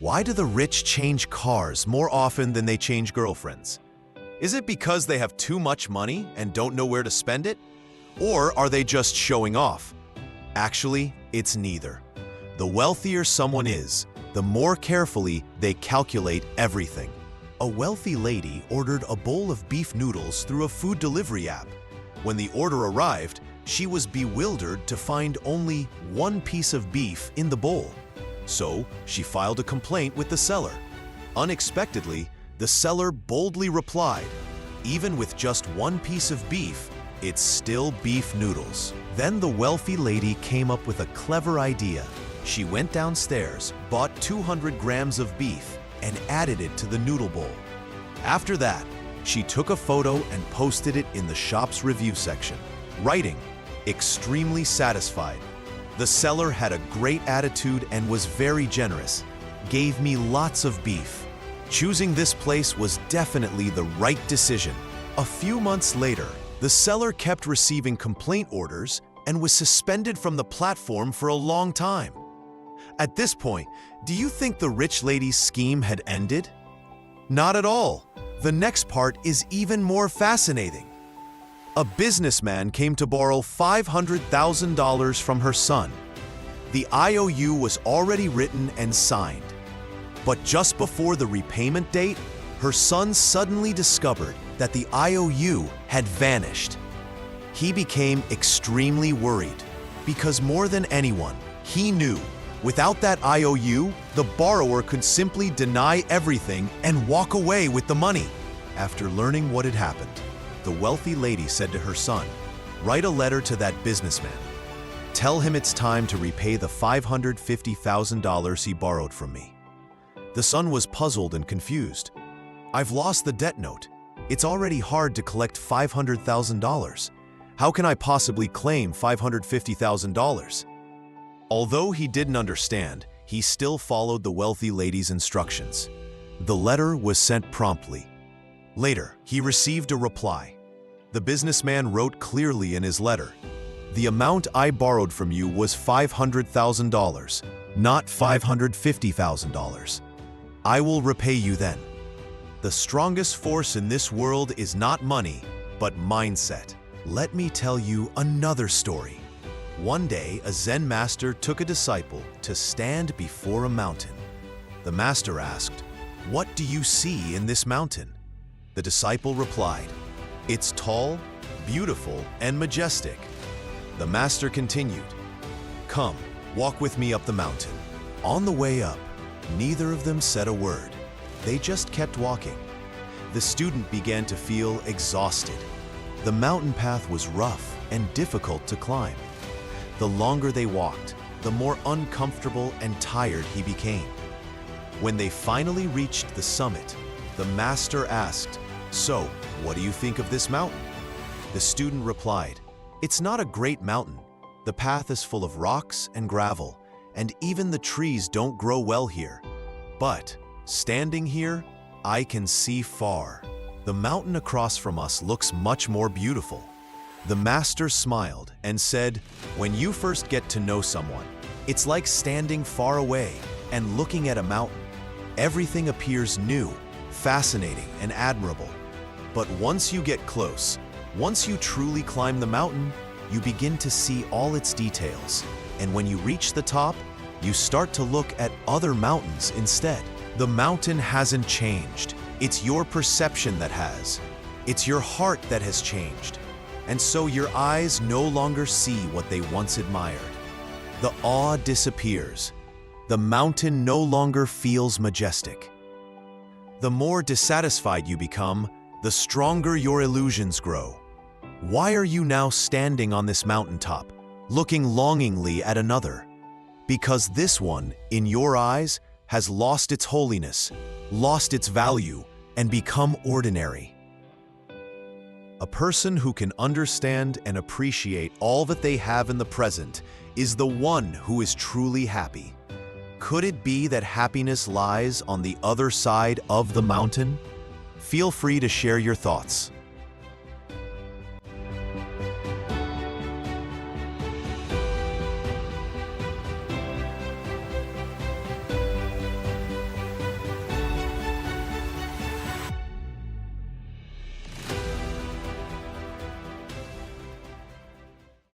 Why do the rich change cars more often than they change girlfriends? Is it because they have too much money and don't know where to spend it? Or are they just showing off? Actually, it's neither. The wealthier someone is, the more carefully they calculate everything. A wealthy lady ordered a bowl of beef noodles through a food delivery app. When the order arrived, she was bewildered to find only one piece of beef in the bowl. So, she filed a complaint with the seller. Unexpectedly, the seller boldly replied, "Even with just one piece of beef, it's still beef noodles." Then the wealthy lady came up with a clever idea. She went downstairs, bought 200 grams of beef, and added it to the noodle bowl. After that, she took a photo and posted it in the shop's review section, writing, "Extremely satisfied. The seller had a great attitude and was very generous. Gave me lots of beef. Choosing this place was definitely the right decision." A few months later, the seller kept receiving complaint orders and was suspended from the platform for a long time. At this point, do you think the rich lady's scheme had ended? Not at all. The next part is even more fascinating. A businessman came to borrow $500,000 from her son. The IOU was already written and signed. But just before the repayment date, her son suddenly discovered that the IOU had vanished. He became extremely worried because more than anyone, he knew without that IOU, the borrower could simply deny everything and walk away with the money. After learning what had happened, the wealthy lady said to her son, "Write a letter to that businessman. Tell him it's time to repay the $550,000 he borrowed from me." The son was puzzled and confused. "I've lost the debt note. It's already hard to collect $500,000. How can I possibly claim $550,000? Although he didn't understand, he still followed the wealthy lady's instructions. The letter was sent promptly. Later, he received a reply. The businessman wrote clearly in his letter, "The amount I borrowed from you was $500,000, not $550,000. I will repay you then." The strongest force in this world is not money, but mindset. Let me tell you another story. One day, a Zen master took a disciple to stand before a mountain. The master asked, "What do you see in this mountain?" The disciple replied, "It's tall, beautiful, and majestic." The master continued, "Come, walk with me up the mountain." On the way up, neither of them said a word. They just kept walking. The student began to feel exhausted. The mountain path was rough and difficult to climb. The longer they walked, the more uncomfortable and tired he became. When they finally reached the summit, the master asked, "So, what do you think of this mountain?" The student replied, "It's not a great mountain. The path is full of rocks and gravel, and even the trees don't grow well here. But, standing here, I can see far. The mountain across from us looks much more beautiful." The master smiled and said, "When you first get to know someone, it's like standing far away and looking at a mountain. Everything appears new, fascinating, and admirable. But once you get close, once you truly climb the mountain, you begin to see all its details. And when you reach the top, you start to look at other mountains instead. The mountain hasn't changed. It's your perception that has. It's your heart that has changed. And so your eyes no longer see what they once admired. The awe disappears. The mountain no longer feels majestic. The more dissatisfied you become, the stronger your illusions grow. Why are you now standing on this mountaintop, looking longingly at another? Because this one, in your eyes, has lost its holiness, lost its value, and become ordinary. A person who can understand and appreciate all that they have in the present is the one who is truly happy. Could it be that happiness lies on the other side of the mountain? Feel free to share your thoughts.